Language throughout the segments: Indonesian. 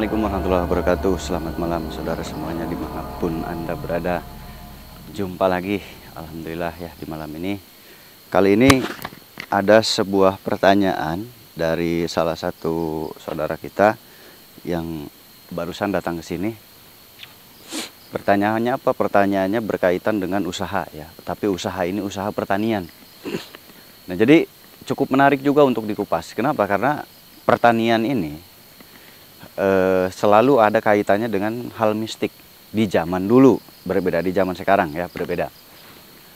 Assalamualaikum warahmatullahi wabarakatuh. Selamat malam saudara semuanya dimanapun Anda berada. Jumpa lagi, Alhamdulillah ya di malam ini. Kali ini ada sebuah pertanyaan dari salah satu saudara kita yang barusan datang ke sini. Pertanyaannya apa? Pertanyaannya berkaitan dengan usaha ya. Tapi usaha ini usaha pertanian. Nah jadi cukup menarik juga untuk dikupas. Kenapa? Karena pertanian ini selalu ada kaitannya dengan hal mistik di zaman dulu, berbeda di zaman sekarang ya, berbeda.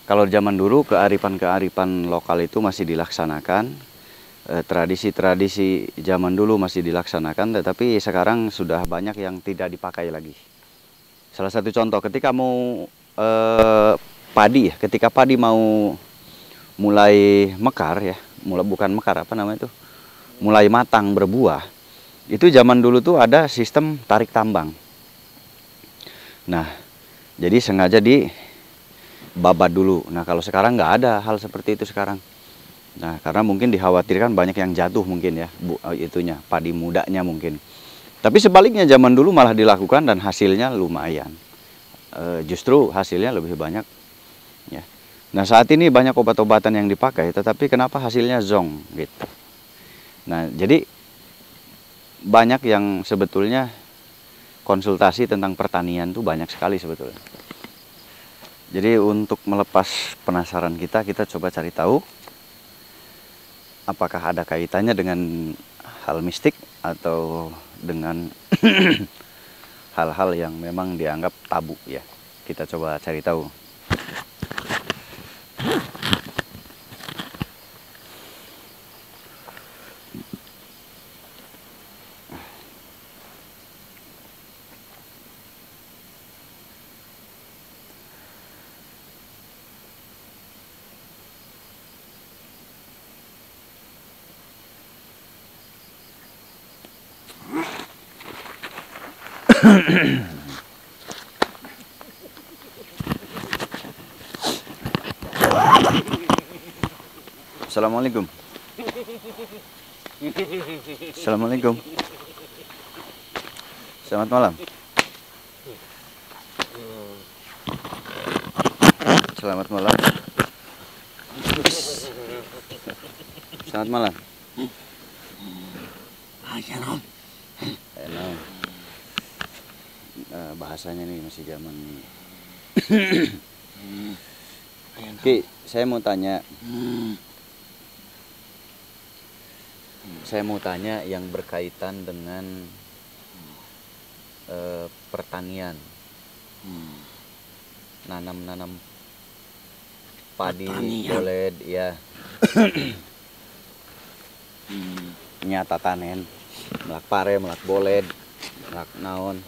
Kalau zaman dulu kearifan-kearifan lokal itu masih dilaksanakan, tradisi-tradisi zaman dulu masih dilaksanakan, tetapi sekarang sudah banyak yang tidak dipakai lagi. Salah satu contoh ketika mau padi ya, ketika padi mau mulai mekar ya, bukan mekar apa namanya itu, mulai matang berbuah. Itu zaman dulu tuh ada sistem tarik tambang. Nah, jadi sengaja dibabat dulu. Nah, kalau sekarang nggak ada hal seperti itu sekarang. Nah, karena mungkin dikhawatirkan banyak yang jatuh mungkin ya, itunya, padi mudanya mungkin. Tapi sebaliknya zaman dulu malah dilakukan dan hasilnya lumayan. Justru hasilnya lebih banyak. Ya. Nah, saat ini banyak obat-obatan yang dipakai, tetapi kenapa hasilnya zonk gitu. Nah, jadi banyak yang sebetulnya konsultasi tentang pertanian tuh banyak sekali sebetulnya. Jadi untuk melepas penasaran kita coba cari tahu apakah ada kaitannya dengan hal mistik atau dengan hal-hal yang memang dianggap tabu ya. Kita coba cari tahu. Assalamualaikum. Assalamualaikum. Selamat malam. Selamat malam. Selamat malam. Bahasanya nih masih zaman. Oke, saya mau tanya. Saya mau tanya yang berkaitan dengan pertanian. Nanam padi, boleh ya. Nyata tanen, melak pare, melak boled, melak naon.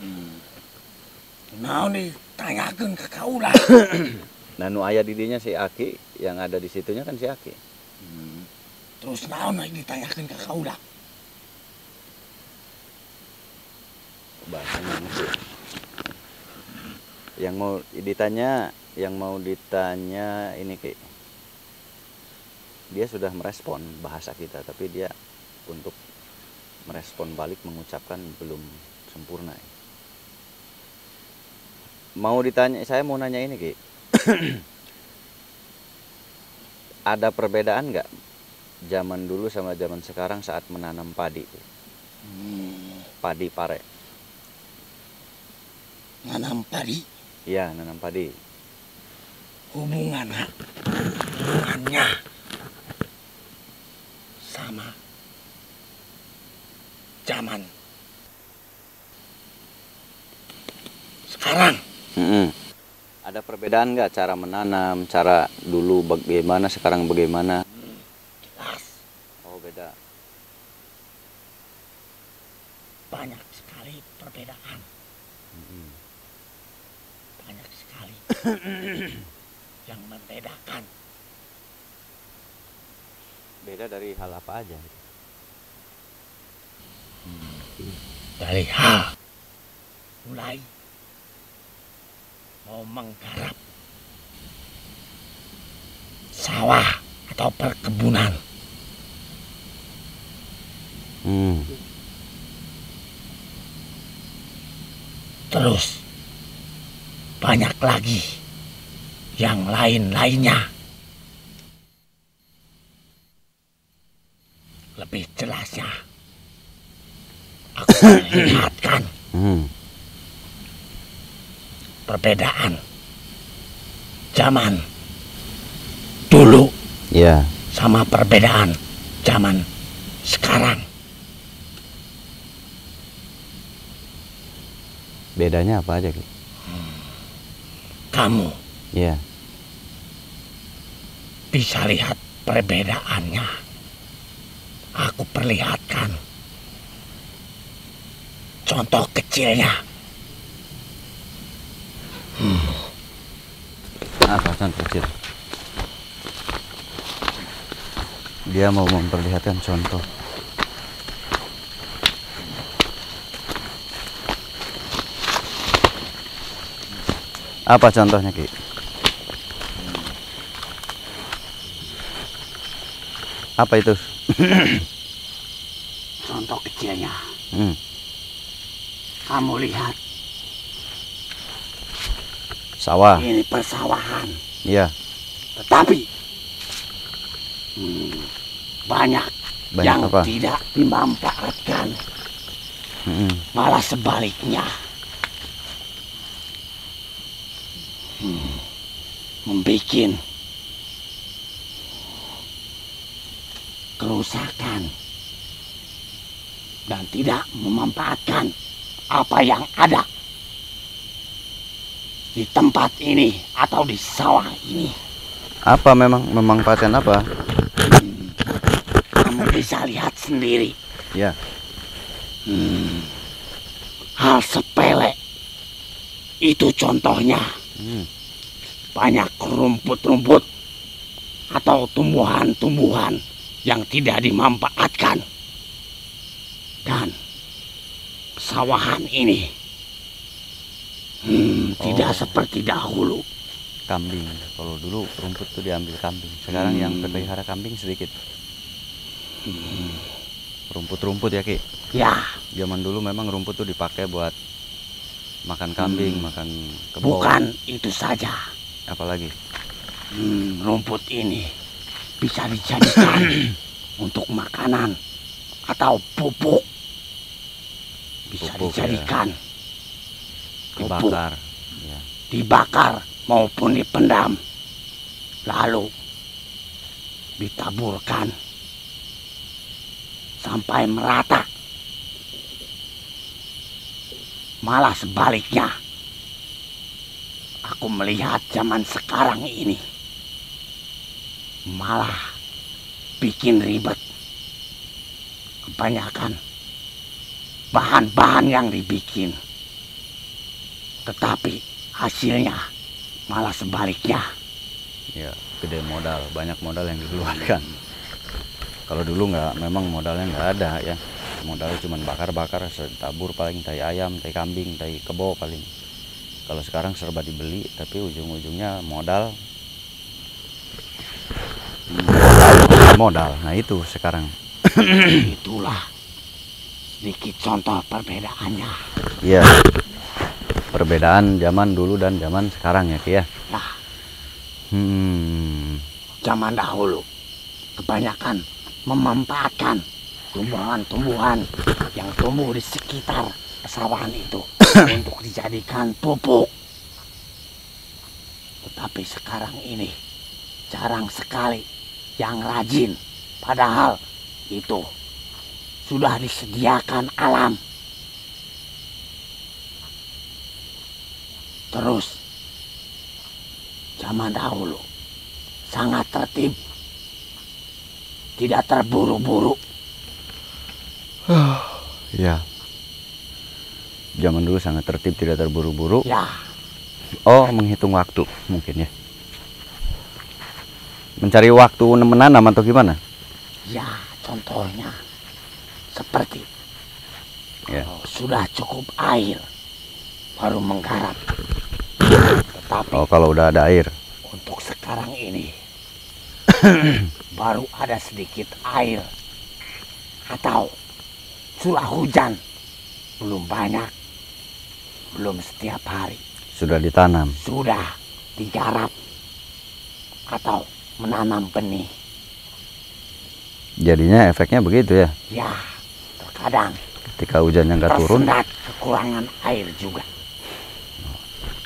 Naon ditanyakeun ke kaula. Nah, nu aya didinya si Aki, yang ada di situnya kan si Aki. Terus naon ditanyakeun ke kaula? Bahasanya masih. Yang mau ditanya ini Ki. Dia sudah merespon bahasa kita, tapi dia untuk merespon balik mengucapkan belum sempurna. Saya mau nanya ini Ki. Ada perbedaan nggak zaman dulu sama zaman sekarang saat menanam padi? Padi pare. Nanam padi? Iya, nanam padi. Hubungannya sama zaman sekarang. Ada perbedaan nggak cara menanam, cara dulu bagaimana, sekarang bagaimana? Jelas. Oh, beda. Banyak sekali perbedaan. Banyak sekali yang membedakan. Beda dari hal apa aja? Dari hal mulai mau menggarap sawah atau perkebunan. Terus banyak lagi yang lain-lainnya. Lebih jelasnya, aku perlihatkan perbedaan zaman dulu sama perbedaan zaman sekarang. Bedanya apa aja, Ki? Kamu Iya. bisa lihat perbedaannya. Aku perlihatkan contoh kecilnya. Apa contoh kecil? Dia mau memperlihatkan contoh. Apa contohnya, Ki? Apa itu? Contoh kecilnya. Kamu lihat. Sawah. Ini persawahan. Iya. Tetapi banyak yang apa? tidak dimanfaatkan. Malah sebaliknya. Membikin kerusakan dan tidak memanfaatkan apa yang ada di tempat ini atau di sawah ini. Apa memang memanfaatkan apa? Kamu bisa lihat sendiri. Ya. Hal sepele itu contohnya. Banyak rumput-rumput atau tumbuhan-tumbuhan yang tidak dimanfaatkan. Dan sawahan ini tidak seperti dahulu. Kambing. Kalau dulu rumput tuh diambil kambing. Sekarang yang pelihara kambing sedikit. Rumput-rumput ya, Ki? Ya. Zaman dulu memang rumput tuh dipakai buat makan kambing, makan kebo. Bukan itu saja. Apalagi? Rumput ini bisa dijadikan untuk makanan atau pupuk. Bisa Pupuk, dijadikan pupuk. Dibakar. Ya. Dibakar maupun dipendam. Lalu ditaburkan sampai merata. Malah sebaliknya, aku melihat zaman sekarang ini malah bikin ribet. Kebanyakan bahan-bahan yang dibikin, tetapi hasilnya malah sebaliknya. Ya, gede modal, banyak modal yang dikeluarkan. Kalau dulu memang modalnya nggak ada ya. Modalnya cuma bakar-bakar, tabur paling tai ayam, tai kambing, tai kebo paling. Kalau sekarang serba dibeli, tapi ujung-ujungnya modal. Modal. Nah itu sekarang. Itulah sedikit contoh perbedaannya. Iya. Perbedaan zaman dulu dan zaman sekarang ya, Ki ya. Nah, zaman dahulu kebanyakan memanfaatkan tumbuhan-tumbuhan yang tumbuh di sekitar persawahan itu untuk dijadikan pupuk. Tetapi sekarang ini jarang sekali yang rajin, padahal itu sudah disediakan alam. Terus zaman dahulu sangat tertib, tidak terburu-buru. Iya. Zaman dulu sangat tertib, tidak terburu-buru. Ya. Oh, menghitung waktu mungkin ya. Mencari waktu menanam atau gimana? Ya, contohnya seperti Ya. sudah cukup air baru menggarap. Tetapi Kalau udah ada air. untuk sekarang ini baru ada sedikit air atau curah hujan belum banyak, belum setiap hari. Sudah ditanam. Sudah digarap atau menanam benih. Jadinya efeknya begitu ya. Ya, terkadang Ketika hujannya nggak turun, tersendat kekurangan air juga.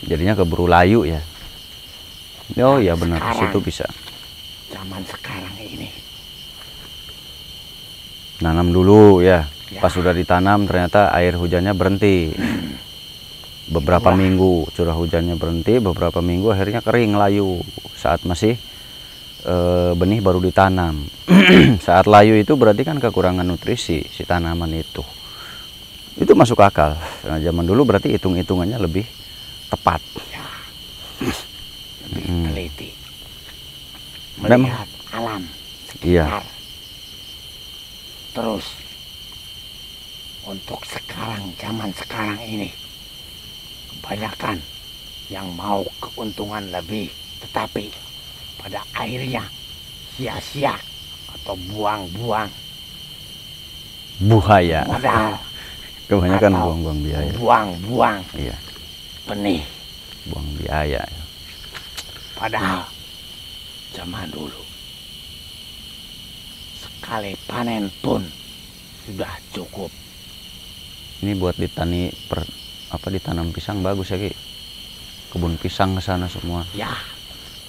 jadinya keburu layu ya. Oh iya benar, Sekarang. situ bisa. Zaman sekarang ini. Nanam dulu ya. Ya. Pas sudah ditanam ternyata air hujannya berhenti. Beberapa Itulah. minggu curah hujannya berhenti, beberapa minggu akhirnya kering layu. Saat masih benih baru ditanam. Saat layu itu berarti kan kekurangan nutrisi si tanaman itu. Itu masuk akal. Nah, zaman dulu berarti hitung-hitungannya lebih tepat. Ya, lebih teliti. Memang. Melihat alam Iya. sekitar. Terus untuk sekarang, zaman sekarang ini, kebanyakan yang mau keuntungan lebih, tetapi pada akhirnya sia-sia atau buang-buang Buaya. modal, Kebanyakan atau buang-buang biaya. buang-buang Iya, benih. buang biaya. Padahal zaman dulu sekali panen pun sudah cukup. Ini buat ditanam pisang bagus ya Ki. Kebun pisang ke sana semua. Ya,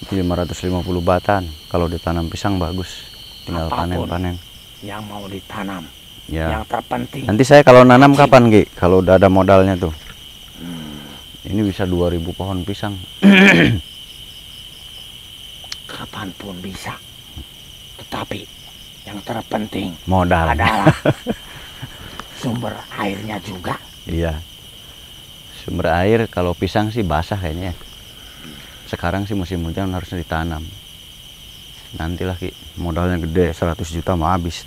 Ini 550 batan. Kalau ditanam pisang bagus. Tinggal Apapun. panen-panen. yang mau ditanam, Ya. yang terpenting Nanti saya kalau nanam kapan Ki? Kalau udah ada modalnya tuh. Ini bisa 2000 pohon pisang. kapanpun bisa. Tetapi yang terpenting Modal. adalah sumber airnya juga. Iya. Sumber air kalau pisang sih basah kayaknya. Sekarang sih musim hujan harusnya ditanam. Nantilah Ki, modalnya gede 100 juta mau habis.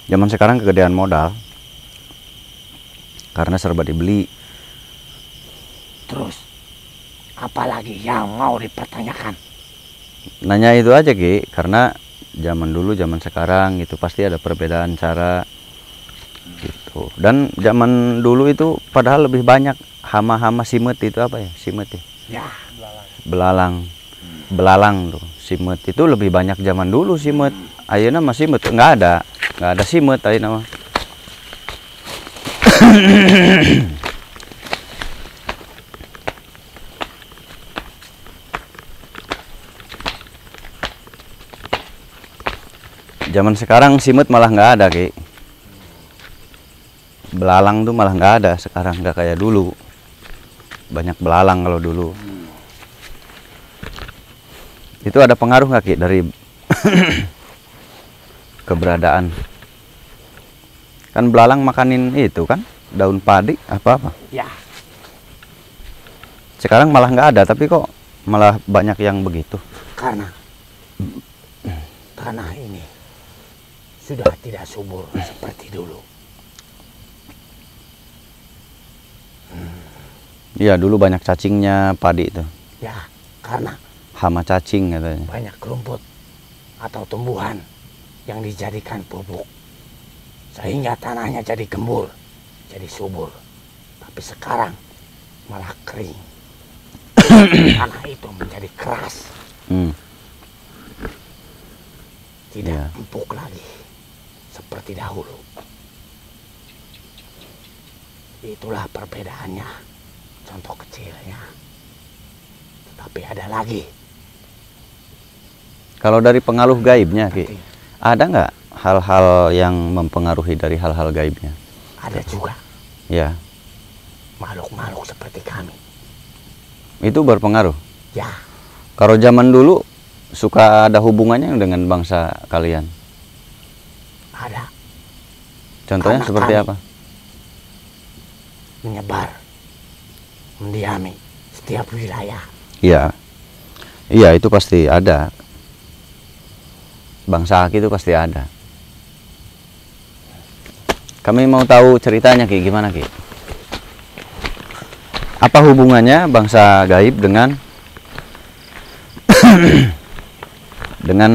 Zaman sekarang kegedean modal. Karena serba dibeli. Terus apalagi yang mau dipertanyakan? Nanya itu aja Ki, karena zaman dulu zaman sekarang itu pasti ada perbedaan cara gitu. Dan zaman dulu itu padahal lebih banyak hama-hama simet itu apa ya? Simet ya. Ya, Belalang. Belalang tuh. Simet itu lebih banyak zaman dulu simet. Ayeuna mah simet nggak ada simet ayeuna mah. Zaman sekarang simet malah nggak ada Ki. Belalang tuh malah nggak ada sekarang, nggak kayak dulu. Banyak belalang kalau dulu. Itu ada pengaruh nggak Ki dari keberadaan? Kan belalang makanin itu kan daun padi apa-apa. ya, Sekarang malah nggak ada, tapi kok malah banyak yang begitu. karena tanah ini sudah tidak subur seperti dulu. Iya, dulu banyak cacingnya padi itu. Ya, karena Hama cacing katanya. banyak rumput atau tumbuhan yang dijadikan pupuk. Sehingga tanahnya jadi gembur, jadi subur. Tapi sekarang malah kering. Tanah itu menjadi keras, Hmm. tidak Ya. empuk lagi seperti dahulu. Itulah perbedaannya, contoh kecilnya. Tetapi ada lagi. Kalau dari pengaruh gaibnya Ki, Nanti ada nggak hal-hal yang mempengaruhi dari hal-hal gaibnya? ada juga Ya, makhluk-makhluk seperti kami. itu berpengaruh. Ya, Kalau zaman dulu suka ada hubungannya dengan bangsa kalian. ada Contohnya Karena seperti kami apa? menyebar, mendiami setiap wilayah. Iya. Iya, itu pasti ada. Bangsa Aki itu pasti ada. Kami mau tahu ceritanya Ki, gimana Ki? Apa hubungannya bangsa gaib dengan dengan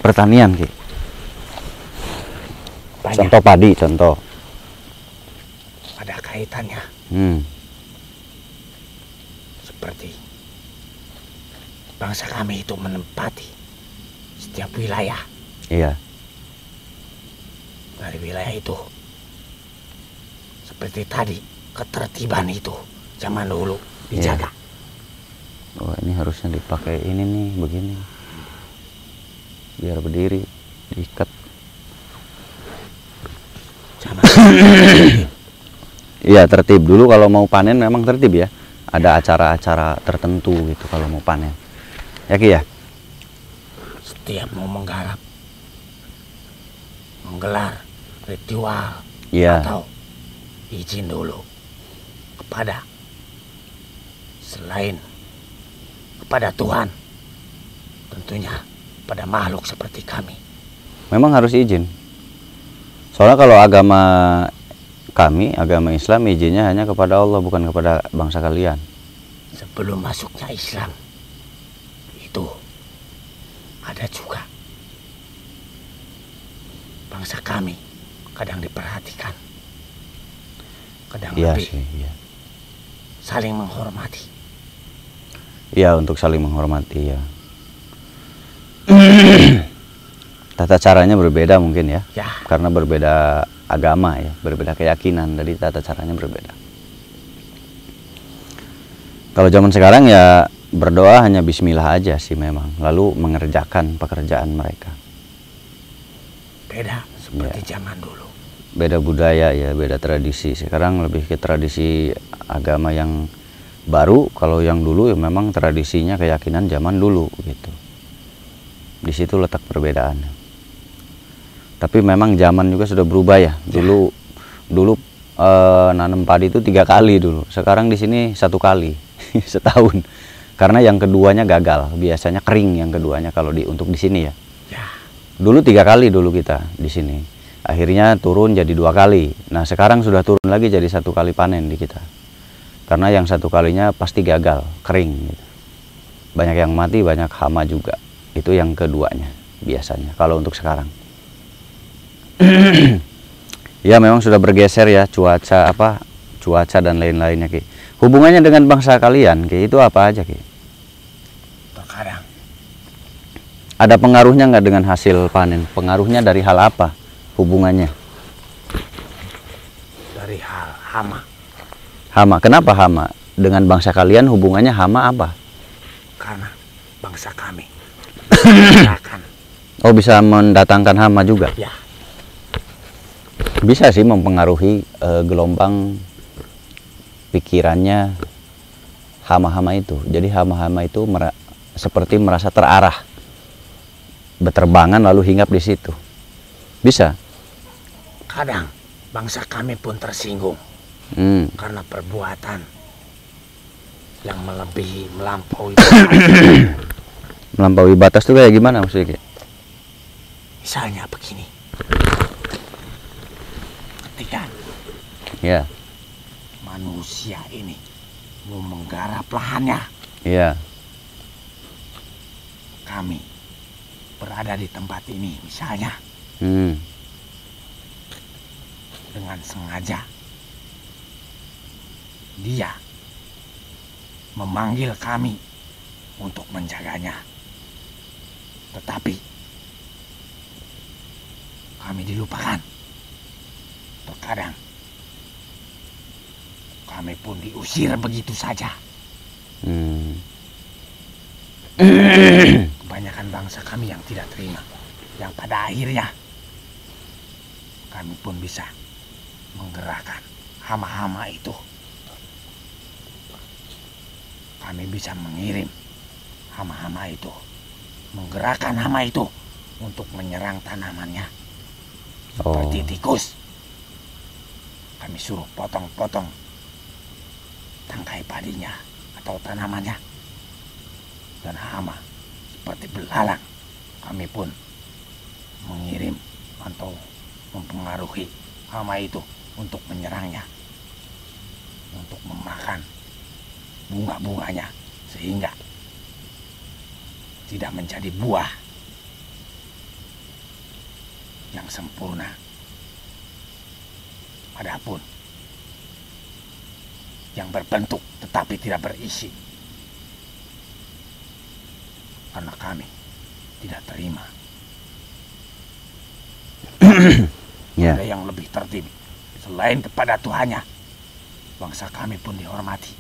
pertanian Ki? Banyak Contoh padi, contoh. pada kaitannya. Seperti bangsa kami itu menempati setiap wilayah. Iya. Dari wilayah itu, seperti tadi, ketertiban itu zaman dulu dijaga. Oh, ini harusnya dipakai ini nih, begini. Biar berdiri, diikat. Iya, tertib. Dulu kalau mau panen memang tertib ya. Ada acara-acara tertentu gitu kalau mau panen. Ya Ki ya? Setiap mau menggarap, menggelar ritual, atau izin dulu kepada selain kepada Tuhan, tentunya pada makhluk seperti kami. Memang harus izin. Soalnya kalau agama kami, agama Islam, izinnya hanya kepada Allah, bukan kepada bangsa kalian. Sebelum masuknya Islam, itu ada juga bangsa kami kadang diperhatikan, kadang lebih saling menghormati. Iya, untuk saling menghormati ya. Tata caranya berbeda mungkin ya, karena berbeda agama ya, berbeda keyakinan, jadi tata caranya berbeda. Kalau zaman sekarang ya berdoa hanya bismillah aja sih memang, lalu mengerjakan pekerjaan mereka. Beda seperti zaman dulu. Beda budaya ya, beda tradisi. Sekarang lebih ke tradisi agama yang baru, kalau yang dulu ya memang tradisinya keyakinan zaman dulu gitu. Di situ letak perbedaannya. Tapi memang zaman juga sudah berubah ya. Dulu nanam padi itu 3 kali dulu. Sekarang di sini 1 kali setahun. Karena yang keduanya gagal. Biasanya kering yang keduanya kalau untuk di sini ya. Dulu 3 kali dulu kita di sini. Akhirnya turun jadi 2 kali. Nah sekarang sudah turun lagi jadi 1 kali panen di kita. Karena yang 1 kalinya pasti gagal, kering. Gitu. Banyak yang mati, banyak hama juga. Itu yang keduanya biasanya. Kalau untuk sekarang. Ya memang sudah bergeser ya cuaca dan lain-lainnya Ki. Hubungannya dengan bangsa kalian Ki itu apa aja Ki? Terkadang ada pengaruhnya nggak dengan hasil panen? Pengaruhnya dari hal apa hubungannya? Dari hal hama. Hama, kenapa hama? Dengan bangsa kalian hubungannya hama apa? Karena bangsa kami bisa mendatangkan hama juga? Ya. Bisa sih mempengaruhi gelombang pikirannya hama-hama itu. Jadi hama-hama itu seperti merasa terarah, berterbangan lalu hinggap di situ. Bisa. Kadang bangsa kami pun tersinggung karena perbuatan yang melampaui melampaui batas itu kayak gimana maksudnya? Misalnya begini. Ketika manusia ini mau menggarap lahannya, kami berada di tempat ini misalnya dengan sengaja dia memanggil kami untuk menjaganya, tetapi kami dilupakan. Terkadang kami pun diusir begitu saja. Kebanyakan bangsa kami yang tidak terima, yang pada akhirnya kami pun bisa menggerakkan hama-hama itu. Kami bisa mengirim hama-hama itu, menggerakkan hama itu untuk menyerang tanamannya. Seperti tikus, kami suruh potong-potong tangkai padinya atau tanamannya. Dan hama seperti belalang, kami pun mengirim atau mempengaruhi hama itu untuk menyerangnya, untuk memakan bunga-bunganya sehingga tidak menjadi buah yang sempurna. Adapun yang berbentuk tetapi tidak berisi. Karena kami tidak terima. Ya. Ada yang lebih tertib. Selain kepada Tuhannya, bangsa kami pun dihormati.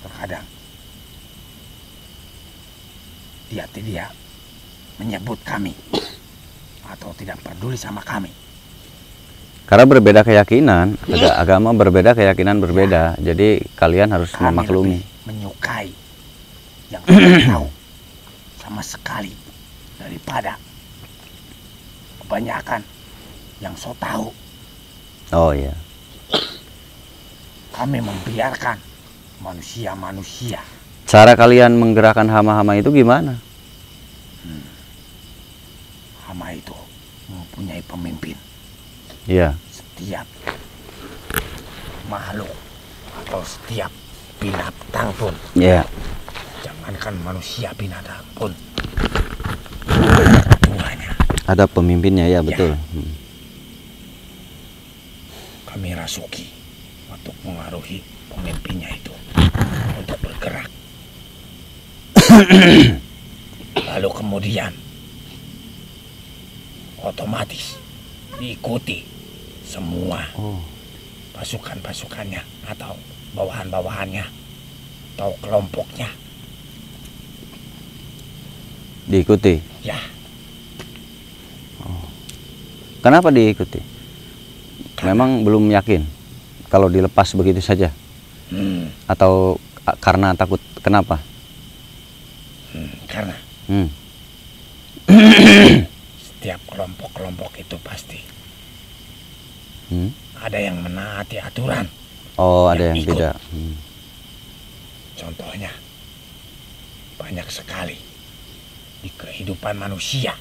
Terkadang dia tidak menyebut kami atau tidak peduli sama kami. Karena berbeda keyakinan, agama berbeda, keyakinan berbeda. Jadi kalian harus memaklumi. Lebih menyukai yang tidak tahu sama sekali daripada kebanyakan yang so tahu. Oh iya. Kami membiarkan manusia-manusia. Cara kalian menggerakkan hama-hama itu gimana? Hama itu mempunyai pemimpin. Iya. Setiap makhluk atau setiap binatang pun. Iya. Jangankan manusia, binatang pun. Tuhannya. Ada pemimpinnya ya, betul. Kami rasuki untuk mengaruhi pemimpinnya itu untuk bergerak. Lalu kemudian otomatis diikuti semua pasukan-pasukannya atau bawahan-bawahannya atau kelompoknya. Diikuti? Ya. Kenapa diikuti? Memang belum yakin kalau dilepas begitu saja? Atau karena takut? Kenapa? Karena setiap kelompok-kelompok itu pasti ada yang menaati aturan. Oh, ada yang ikut. tidak. Contohnya banyak sekali di kehidupan manusia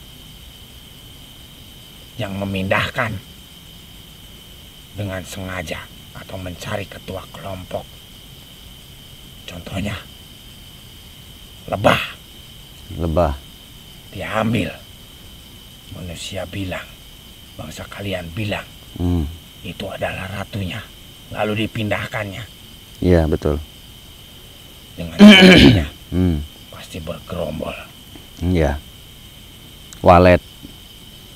yang memindahkan dengan sengaja atau mencari ketua kelompok. Contohnya lebah. Lebah. Diambil. Manusia bilang, bangsa kalian bilang, itu adalah ratunya. Lalu dipindahkannya. Iya, betul. Dengan caranya pasti bergerombol. Iya. Walet.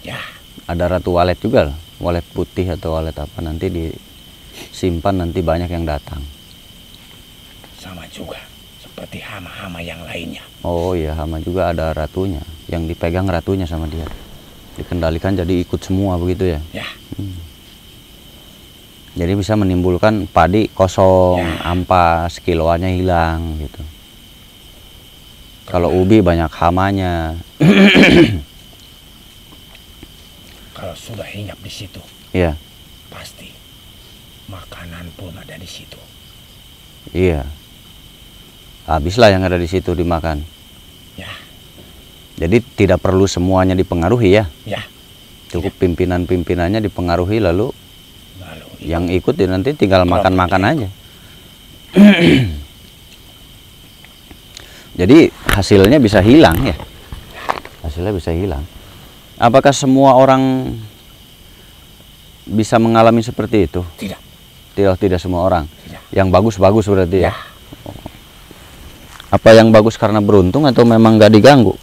Ya. Ada ratu walet juga loh. Walet putih atau walet apa, nanti disimpan, nanti banyak yang datang. Sama juga seperti hama-hama yang lainnya. Oh iya, hama juga ada ratunya. Yang dipegang ratunya sama dia. Dikendalikan jadi ikut semua begitu ya? Ya. Jadi bisa menimbulkan padi kosong, ampas, kiloannya hilang gitu. Kalau ubi banyak hamanya. Kalau sudah hinggap di situ, Iya. pasti makanan pun ada di situ. Iya. Habislah yang ada di situ dimakan. Ya. Jadi tidak perlu semuanya dipengaruhi ya. Ya. Cukup pimpinan-pimpinannya dipengaruhi, lalu yang ikut ya nanti tinggal makan-makan aja. Jadi hasilnya bisa hilang ya. Hasilnya bisa hilang. Apakah semua orang bisa mengalami seperti itu? Tidak. Tidak semua orang. Tidak. Yang bagus-bagus berarti ya. Ya. Apa yang bagus karena beruntung atau memang nggak diganggu?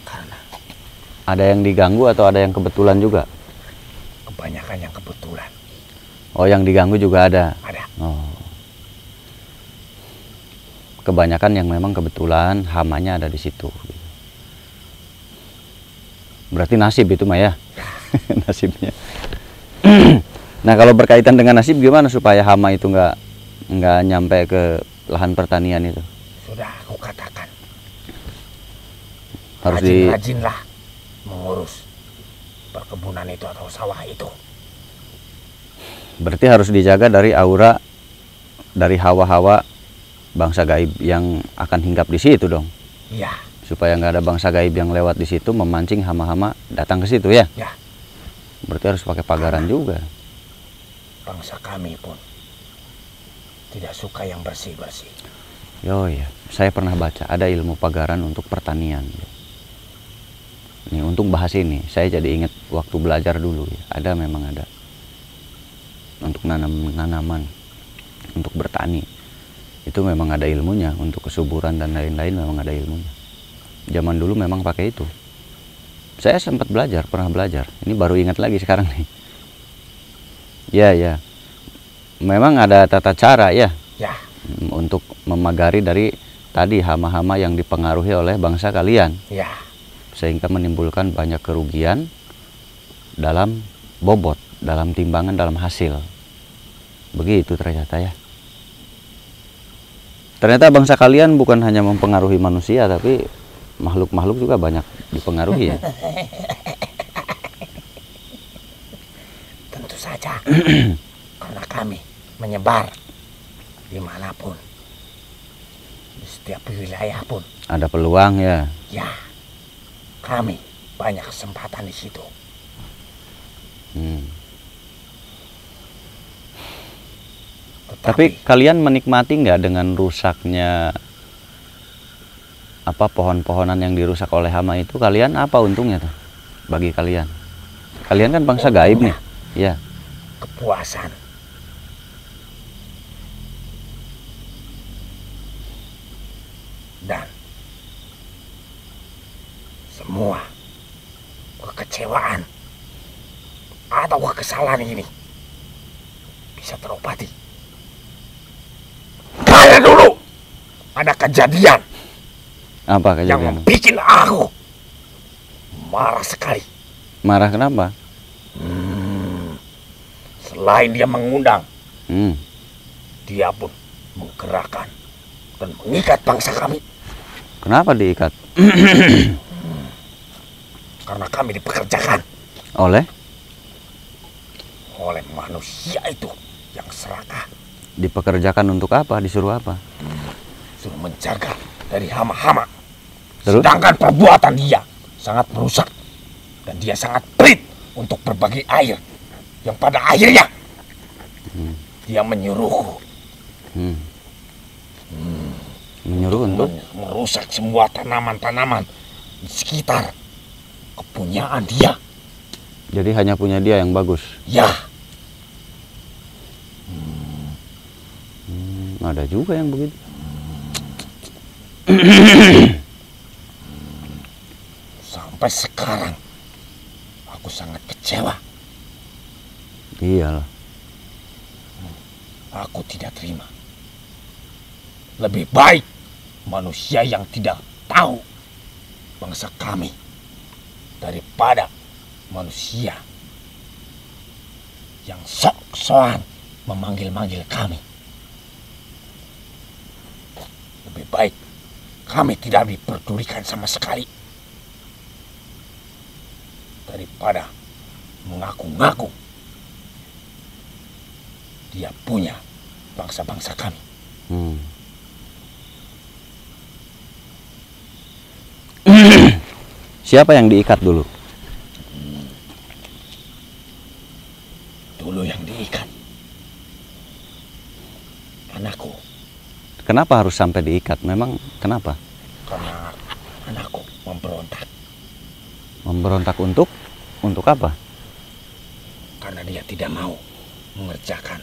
Karena ada yang diganggu atau ada yang kebetulan juga? kebanyakan yang kebetulan. Oh, yang diganggu juga ada? Ada. Oh. Kebanyakan yang memang kebetulan hamanya ada di situ. Berarti nasib itu mah ya. Nasibnya. Nah, kalau berkaitan dengan nasib gimana supaya hama itu nggak nyampe ke lahan pertanian itu? Sudah aku katakan. Harus rajin-rajinlah mengurus perkebunan itu atau sawah itu. Berarti harus dijaga dari aura, dari hawa-hawa bangsa gaib yang akan hinggap di situ dong. Iya. Supaya nggak ada bangsa gaib yang lewat di situ memancing hama-hama datang ke situ ya. Ya. Berarti harus pakai pagaran juga. Bangsa kami pun tidak suka yang bersih-bersih. Oh iya, saya pernah baca ada ilmu pagaran untuk pertanian. Ini untung bahas ini, saya jadi ingat waktu belajar dulu ya. Ada, memang ada untuk nanam-nanaman. untuk bertani. Itu memang ada ilmunya, untuk kesuburan dan lain-lain memang ada ilmunya. Zaman dulu memang pakai itu. Saya sempat belajar, pernah belajar. Ini baru ingat lagi sekarang nih. Ya. Memang ada tata cara ya. Ya. Untuk memagari dari tadi hama-hama yang dipengaruhi oleh bangsa kalian. Ya. Sehingga menimbulkan banyak kerugian dalam bobot, dalam timbangan, dalam hasil. Begitu ternyata ya. Ternyata bangsa kalian bukan hanya mempengaruhi manusia, tapi makhluk-makhluk juga banyak dipengaruhi ya. Tentu saja. Karena kami menyebar dimanapun, di setiap wilayah pun. Ada peluang ya. Ya, kami banyak kesempatan di situ. Tapi kalian menikmati nggak dengan rusaknya apa pohon-pohonan yang dirusak oleh hama itu? Kalian apa untungnya tuh bagi kalian? Kalian kan bangsa gaib nih, ya. Kepuasan. Dan semua kekecewaan atau kekesalan ini bisa terobati. Kayak dulu ada kejadian Apa yang kejadian? membuat aku marah sekali. Marah kenapa? Selain dia mengundang, Hmm. dia pun menggerakkan dan mengikat bangsa kami. Kenapa diikat? Karena kami dipekerjakan Oleh? oleh manusia itu yang serakah. Dipekerjakan untuk apa? Disuruh apa? Suruh menjaga dari hama-hama. Terus? Sedangkan perbuatan dia sangat merusak. Dan dia sangat pelit untuk berbagi air. Yang pada akhirnya dia menyuruhku Menyuruh untuk? merusak semua tanaman-tanaman di sekitar kepunyaan dia. Jadi hanya punya dia yang bagus. Ya, Ada juga yang begitu. sampai sekarang aku sangat kecewa. Iyalah. Aku tidak terima. Lebih baik manusia yang tidak tahu bangsa kami daripada manusia yang sok-sokan memanggil-manggil kami. Lebih baik kami tidak diperdulikan sama sekali daripada mengaku-ngaku dia punya bangsa-bangsa kami. Siapa yang diikat dulu? Dulu yang diikat anakku. Kenapa harus sampai diikat? Memang kenapa? Karena anakku memberontak. Memberontak untuk? Untuk apa? Karena dia tidak mau mengerjakan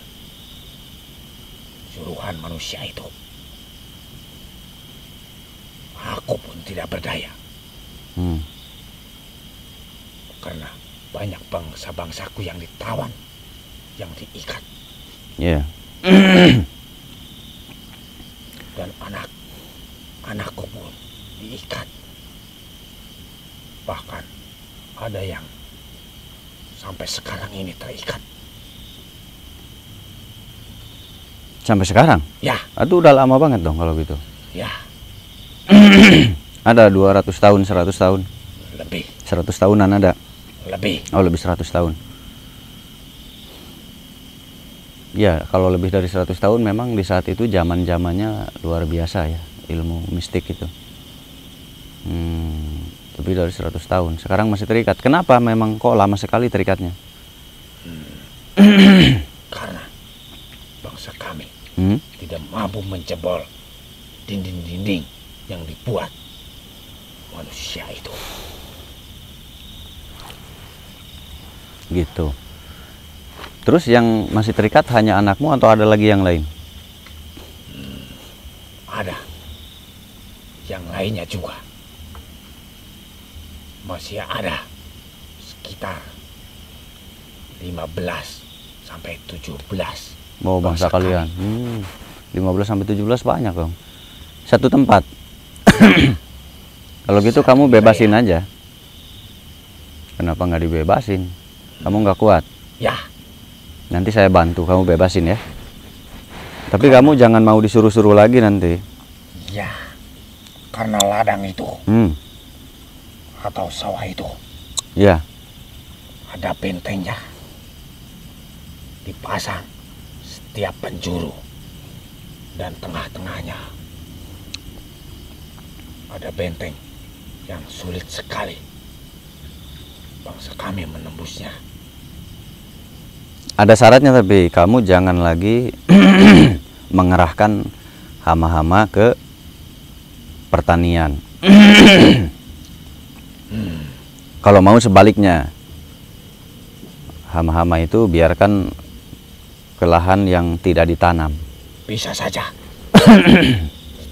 suruhan manusia itu. Aku pun tidak berdaya. Karena banyak bangsa-bangsaku yang ditawan, yang diikat. Ya. Dan anakku pun diikat. Bahkan ada yang sampai sekarang ini terikat. Sampai sekarang? Ya, Aduh, udah lama banget dong kalau gitu. ya, Ada 200 tahun, 100 tahun. lebih, 100 tahunan ada. lebih. Oh, lebih 100 tahun. Ya, kalau lebih dari 100 tahun memang di saat itu zaman-zamannya luar biasa ya, ilmu mistik itu. Lebih dari 100 tahun. Sekarang masih terikat. Kenapa memang kok lama sekali terikatnya? Karena bangsa kami tidak mampu menjebol dinding-dinding yang dibuat manusia itu. Gitu. Terus yang masih terikat hanya anakmu atau ada lagi yang lain? ada yang lainnya juga. Masih ada sekitar 15 sampai 17 Mau bangsa kalian. 15 sampai 17 banyak dong. Satu tempat. Kalau gitu kamu bebasin aja. Kenapa nggak dibebasin? Kamu nggak kuat. Ya. Nanti saya bantu kamu bebasin ya. Tapi kamu jangan mau disuruh-suruh lagi nanti. Ya. Karena ladang itu atau sawah itu. Ya. Ada bentengnya. Dipasang setiap penjuru. Dan tengah-tengahnya ada benteng yang sulit sekali bangsa kami menembusnya. Ada syaratnya tapi kamu jangan lagi mengerahkan hama-hama ke pertanian. Kalau mau sebaliknya, hama-hama itu biarkan ke lahan yang tidak ditanam. Bisa saja.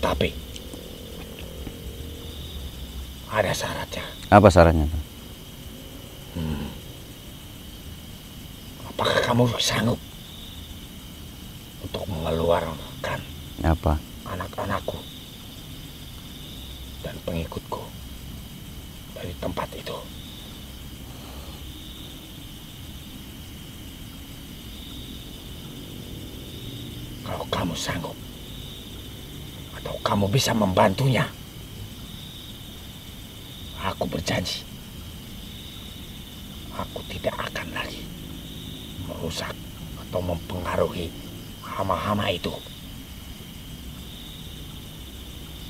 Tapi ada syaratnya. Apa syaratnya? Apakah kamu sanggup untuk mengeluarkan Apa? anak-anakku dan pengikutku dari tempat itu? Kalau kamu sanggup atau kamu bisa membantunya, aku berjanji aku tidak akan lagi merusak atau mempengaruhi hama-hama itu.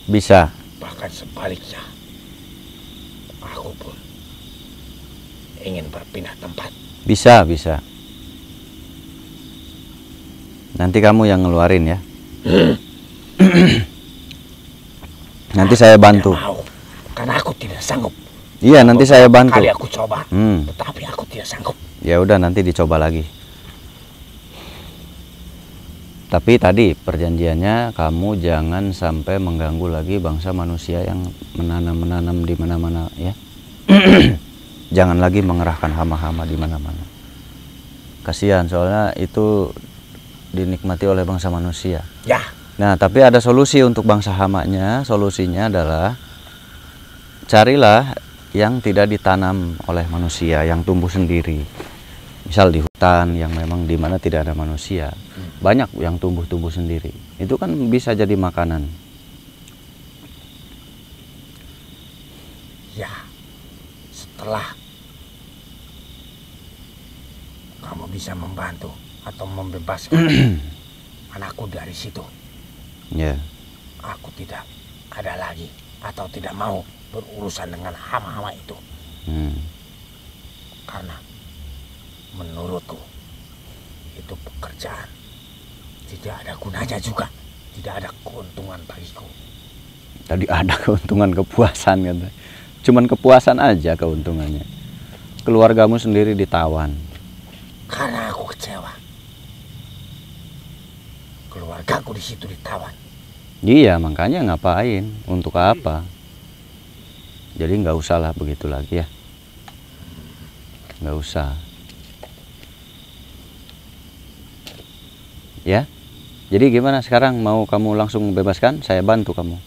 Bisa. Bahkan sebaliknya, aku pun ingin berpindah tempat. Bisa, bisa. Nanti kamu yang ngeluarin ya. Nanti saya bantu. Tidak mau, karena aku tidak sanggup. Iya, nanti saya bantu. Kali aku coba, tetapi aku tidak sanggup. Ya udah, nanti dicoba lagi. Tapi tadi perjanjiannya kamu jangan sampai mengganggu lagi bangsa manusia yang menanam di mana-mana ya. Jangan lagi mengerahkan hama-hama di mana-mana. Kasihan soalnya itu dinikmati oleh bangsa manusia. Ya. Nah, tapi ada solusi untuk bangsa hamanya. Solusinya adalah carilah yang tidak ditanam oleh manusia, yang tumbuh sendiri. Misal di hutan yang memang di mana tidak ada manusia, banyak yang tumbuh sendiri. Itu kan bisa jadi makanan. Ya, setelah kamu bisa membantu atau membebaskan anakku dari situ, Ya. aku tidak ada lagi atau tidak mau berurusan dengan hama-hama itu. Karena menurutku itu pekerjaan tidak ada gunanya juga, tidak ada keuntungan bagiku. Tadi ada keuntungan, kepuasan kan. Cuman kepuasan aja keuntungannya. Keluargamu sendiri ditawan. Karena aku kecewa. Keluargaku di situ ditawan. Iya, makanya ngapain? Untuk apa? Jadi nggak usah lah begitu lagi ya. Nggak usah. Ya. Jadi gimana sekarang? Mau kamu langsung bebaskan? Saya bantu kamu.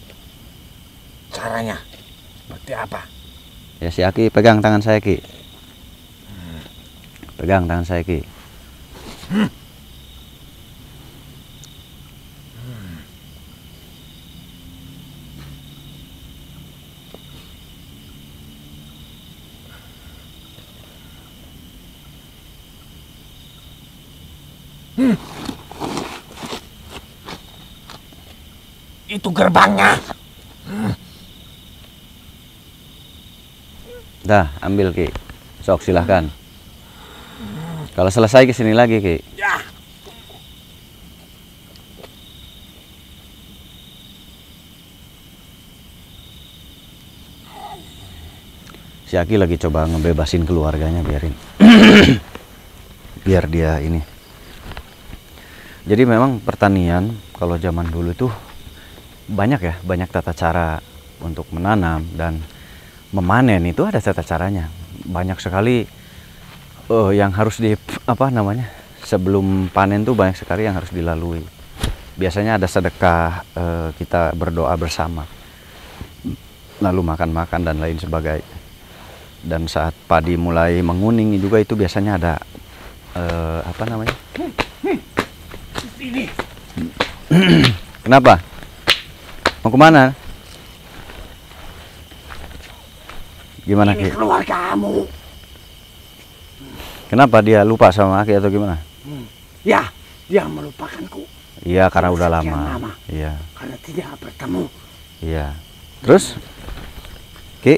Caranya seperti apa? Ya si Aki, pegang tangan saya Ki. Pegang tangan saya Ki. Itu gerbangnya. Dah, ambil Ki. Sok silahkan. Kalau selesai ke sini lagi Ki. Ya. Si Aki lagi coba ngebebasin keluarganya, biarin. Biar dia ini. Jadi memang pertanian kalau zaman dulu tuh banyak ya, banyak tata cara untuk menanam dan memanen itu ada tata caranya. Banyak sekali yang harus di apa namanya, sebelum panen tuh banyak sekali yang harus dilalui. Biasanya ada sedekah, kita berdoa bersama, lalu makan-makan dan lain sebagainya. Dan saat padi mulai menguning juga itu biasanya ada apa namanya? Ini. Kenapa? Mau kemana? Gimana Ini Ki? keluar kamu. Kenapa dia lupa sama Aki atau gimana? Ya, dia melupakanku. Iya, karena udah Sekian lama. Iya, Karena tidak bertemu. iya. Terus, Ki,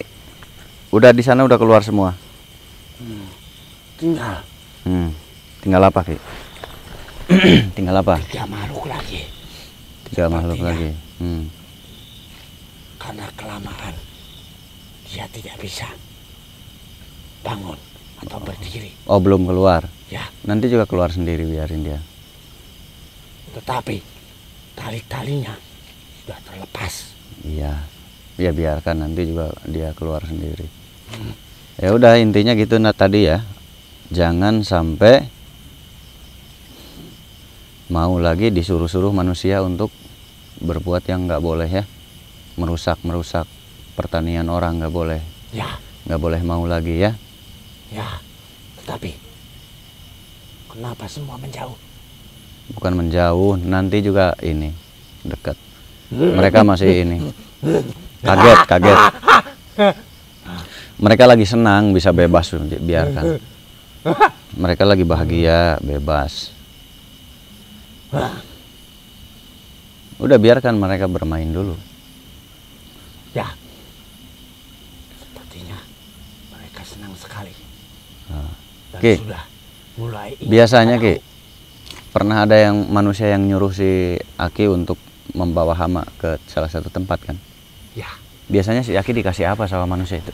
udah di sana udah keluar semua. Tinggal Tinggal apa Ki? Tinggal apa? 3 makhluk lagi. 3 makhluk Sepertinya. lagi. Karena kelamaan, dia tidak bisa bangun atau berdiri. Oh, belum keluar. Ya, Nanti juga keluar sendiri, biarin dia. tetapi tali-talinya sudah terlepas. Iya. Ya biarkan, nanti juga dia keluar sendiri. Ya udah, intinya gitu tadi ya. Jangan sampai mau lagi disuruh-suruh manusia untuk berbuat yang nggak boleh ya. Merusak pertanian orang nggak boleh. Ya, Nggak boleh mau lagi ya. ya. Tetapi kenapa semua menjauh? Bukan menjauh, nanti juga ini dekat. Mereka masih ini kaget. Mereka lagi senang bisa bebas, biarkan. Mereka lagi bahagia, bebas. Udah, biarkan mereka bermain dulu. Ya, sepertinya mereka senang sekali. Dan Ki, sudah mulai ingin biasanya tahu. Ki, pernah ada yang manusia yang nyuruh si Aki untuk membawa hama ke salah satu tempat kan? Ya, Biasanya si Aki dikasih apa sama manusia itu?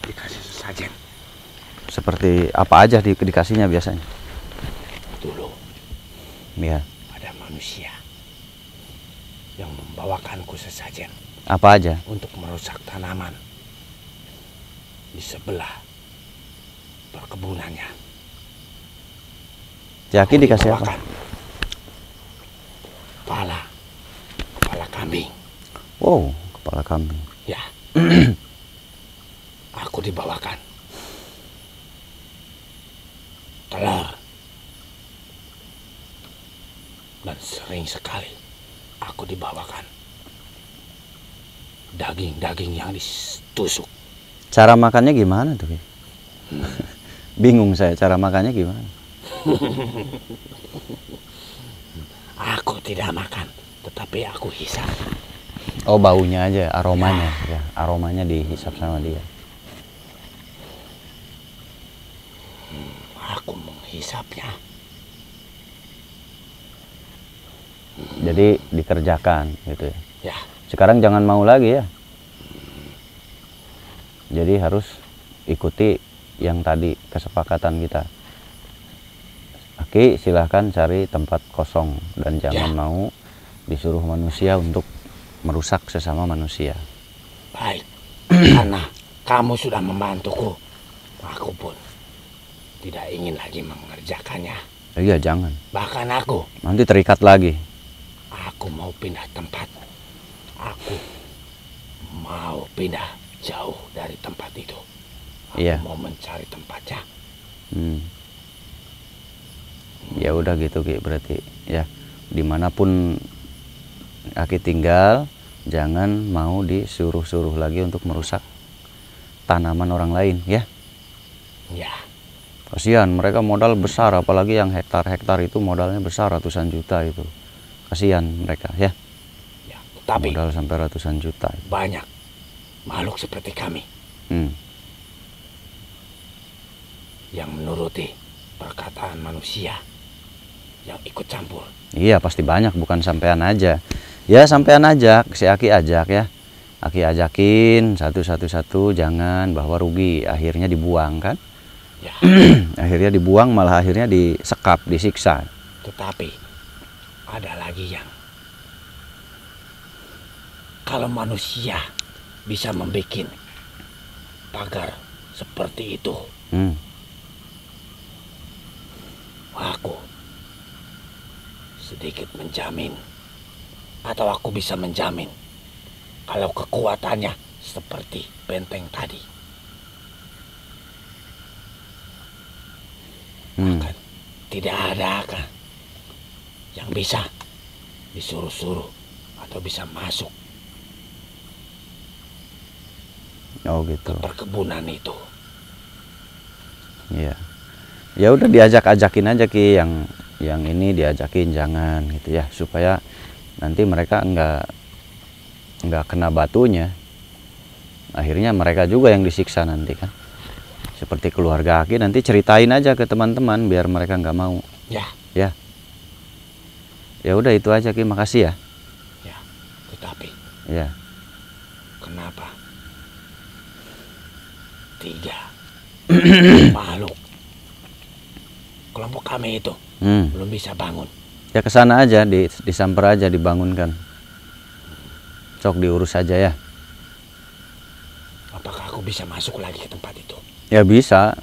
dikasih sesajen. Seperti apa aja dikasihnya biasanya? Dulu Ya, ada manusia yang membawakanku sesajen apa aja? untuk merusak tanaman di sebelah perkebunannya. Si Aki dikasih apa? Dibawakan kepala kambing. Wow, kepala kambing. Ya, aku dibawakan telur. Dan sering sekali aku dibawakan daging-daging yang ditusuk. Cara makannya gimana tuh Ki? Bingung saya, cara makannya gimana? Aku tidak makan, tetapi aku hisap. Oh, baunya aja, aromanya ya, aromanya dihisap sama dia. Aku menghisapnya. Jadi dikerjakan gitu ya. Ya, Sekarang jangan mau lagi ya. Jadi harus ikuti yang tadi kesepakatan kita. Aki, silahkan cari tempat kosong dan jangan mau disuruh manusia untuk merusak sesama manusia. baik. Karena kamu sudah membantuku, aku pun tidak ingin lagi mengerjakannya. Iya, jangan. Bahkan aku Nanti terikat lagi. mau pindah tempat. Aku mau pindah jauh dari tempat itu. Aku Iya. mau mencari tempatnya. Ya udah gitu Ki, berarti ya dimanapun Aki tinggal jangan mau disuruh-suruh lagi untuk merusak tanaman orang lain ya. Ya, Kasihan, mereka modal besar, apalagi yang hektar-hektar itu modalnya besar, ratusan juta itu. Kasihan mereka ya. ya. Tetapi Modal sampai ratusan juta. banyak makhluk seperti kami yang menuruti perkataan manusia yang ikut campur. Iya, pasti banyak, bukan sampean aja. Ya sampean ajak, si Aki ajak ya. Aki ajakin satu-satu, jangan, bahwa rugi, akhirnya dibuang kan. Ya, Akhirnya dibuang, malah akhirnya disekap, disiksa. tetapi ada lagi yang kalau manusia bisa membuat pagar seperti itu, aku sedikit menjamin, atau aku bisa menjamin kalau kekuatannya seperti benteng tadi. Akan tidak ada kan yang bisa disuruh-suruh atau bisa masuk gitu. Ke perkebunan itu. Iya. Ya udah diajak-ajakin aja Ki, yang ini diajakin jangan gitu ya, supaya nanti mereka nggak kena batunya. Akhirnya mereka juga yang disiksa nanti kan. Seperti keluarga Aki, nanti ceritain aja ke teman-teman biar mereka nggak mau. Ya. Ya. Ya udah itu aja Ki, makasih ya. Ya, tetapi. Ya. Kenapa? 3 makhluk kelompok kami itu belum bisa bangun. Ya ke sana aja, disamper aja, dibangunkan. Sok diurus aja ya. Apakah aku bisa masuk lagi ke tempat itu? Ya bisa,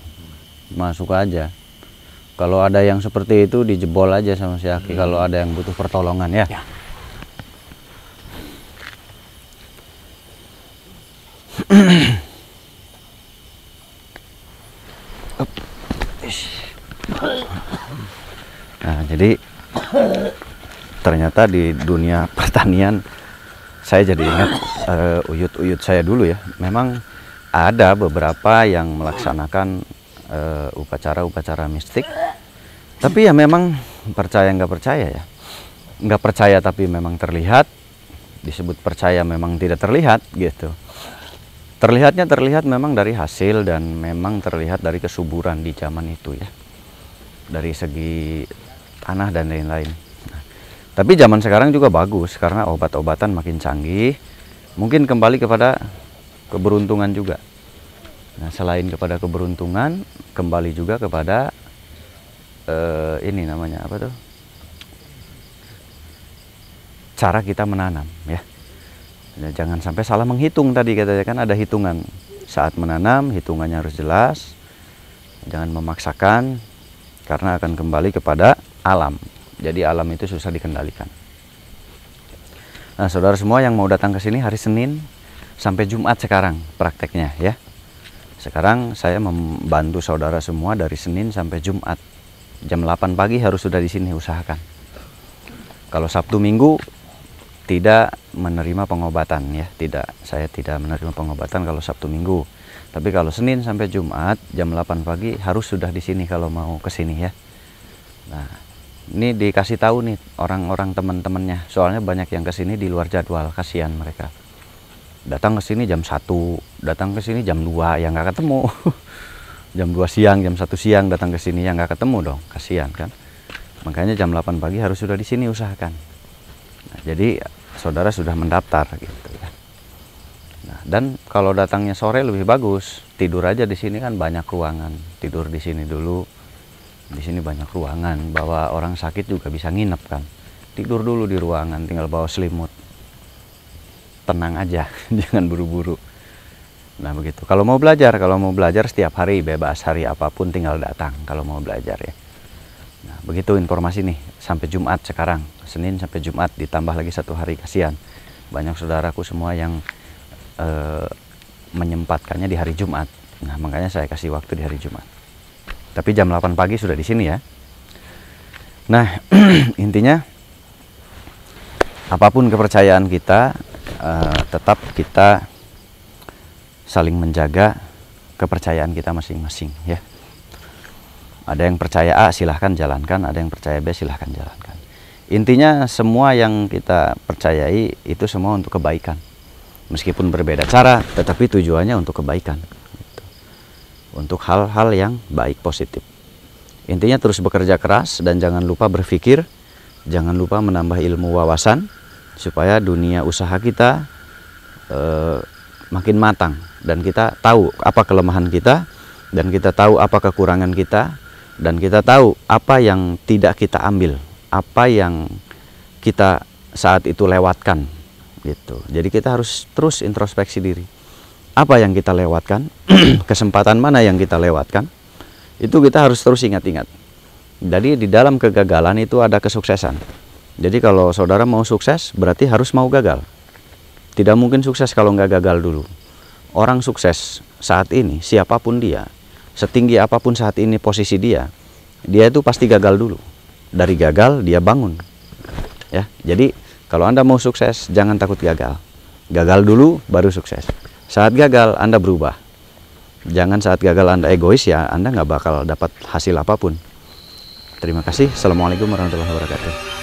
masuk aja. Kalau ada yang seperti itu dijebol aja sama si Aki. Kalau ada yang butuh pertolongan ya. Ya. Nah, jadi ternyata di dunia pertanian saya jadi ingat uyut-uyut saya dulu ya. Memang ada beberapa yang melaksanakan upacara-upacara mistik. Tapi ya memang percaya nggak percaya ya. Nggak percaya tapi memang terlihat. Disebut percaya memang tidak terlihat gitu. Terlihat memang dari hasil dan memang terlihat dari kesuburan di zaman itu ya. Dari segi tanah dan lain-lain. Nah, tapi zaman sekarang juga bagus karena obat-obatan makin canggih. Mungkin kembali kepada keberuntungan juga. Nah, selain kepada keberuntungan, kembali juga kepada ini namanya apa tuh? Cara kita menanam ya. Ya, jangan sampai salah menghitung tadi katanya kan ada hitungan saat menanam, hitungannya harus jelas. Jangan memaksakan karena akan kembali kepada alam. Jadi alam itu susah dikendalikan. Nah, saudara semua yang mau datang ke sini hari Senin sampai Jumat sekarang prakteknya ya. Sekarang saya membantu saudara semua dari Senin sampai Jumat. Jam 8 pagi harus sudah di sini, usahakan. Kalau Sabtu Minggu tidak menerima pengobatan ya, saya tidak menerima pengobatan kalau Sabtu Minggu. Tapi kalau Senin sampai Jumat jam 8 pagi harus sudah di sini kalau mau ke sini ya. Nah, ini dikasih tahu nih orang-orang teman-temannya. Soalnya banyak yang ke sini di luar jadwal, kasihan mereka. Datang ke sini jam 1, datang ke sini jam 2 ya nggak ketemu. Jam 2 siang, jam 1 siang datang ke sini ya nggak ketemu dong, kasihan kan. Makanya jam 8 pagi harus sudah di sini, usahakan. Nah, jadi saudara sudah mendaftar gitu ya. Nah, dan kalau datangnya sore lebih bagus, tidur aja di sini kan banyak ruangan. Tidur di sini dulu. Di sini banyak ruangan, bawa orang sakit juga bisa nginep kan. Tidur dulu di ruangan, tinggal bawa selimut. Tenang aja, jangan buru-buru. Nah, begitu. Kalau mau belajar setiap hari bebas, hari apapun tinggal datang kalau mau belajar ya. Nah, begitu informasi nih sampai Jumat sekarang. Senin sampai Jumat ditambah lagi 1 hari, kasihan. Banyak saudaraku semua yang menyempatkannya di hari Jumat. Nah, makanya saya kasih waktu di hari Jumat. Tapi jam 8 pagi sudah di sini ya. Nah, intinya apapun kepercayaan kita, tetap kita saling menjaga kepercayaan kita masing-masing ya. Ada yang percaya A silahkan jalankan, ada yang percaya B silahkan jalankan. Intinya semua yang kita percayai itu semua untuk kebaikan. Meskipun berbeda cara, tetapi tujuannya untuk kebaikan. Untuk hal-hal yang baik, positif. Intinya terus bekerja keras dan jangan lupa berpikir, jangan lupa menambah ilmu wawasan supaya dunia usaha kita makin matang dan kita tahu apa kelemahan kita dan kita tahu apa kekurangan kita dan kita tahu apa yang tidak kita ambil, apa yang kita saat itu lewatkan gitu. Jadi kita harus terus introspeksi diri. Apa yang kita lewatkan, kesempatan mana yang kita lewatkan, itu kita harus terus ingat-ingat. Jadi di dalam kegagalan itu ada kesuksesan. Jadi kalau saudara mau sukses, berarti harus mau gagal. Tidak mungkin sukses kalau nggak gagal dulu. Orang sukses saat ini, siapapun dia, setinggi apapun saat ini posisi dia itu pasti gagal dulu. Dari gagal dia bangun. Ya, jadi kalau Anda mau sukses, jangan takut gagal. Gagal dulu, baru sukses. Saat gagal, Anda berubah. Jangan saat gagal Anda egois, ya Anda nggak bakal dapat hasil apapun. Terima kasih. Assalamualaikum warahmatullahi wabarakatuh.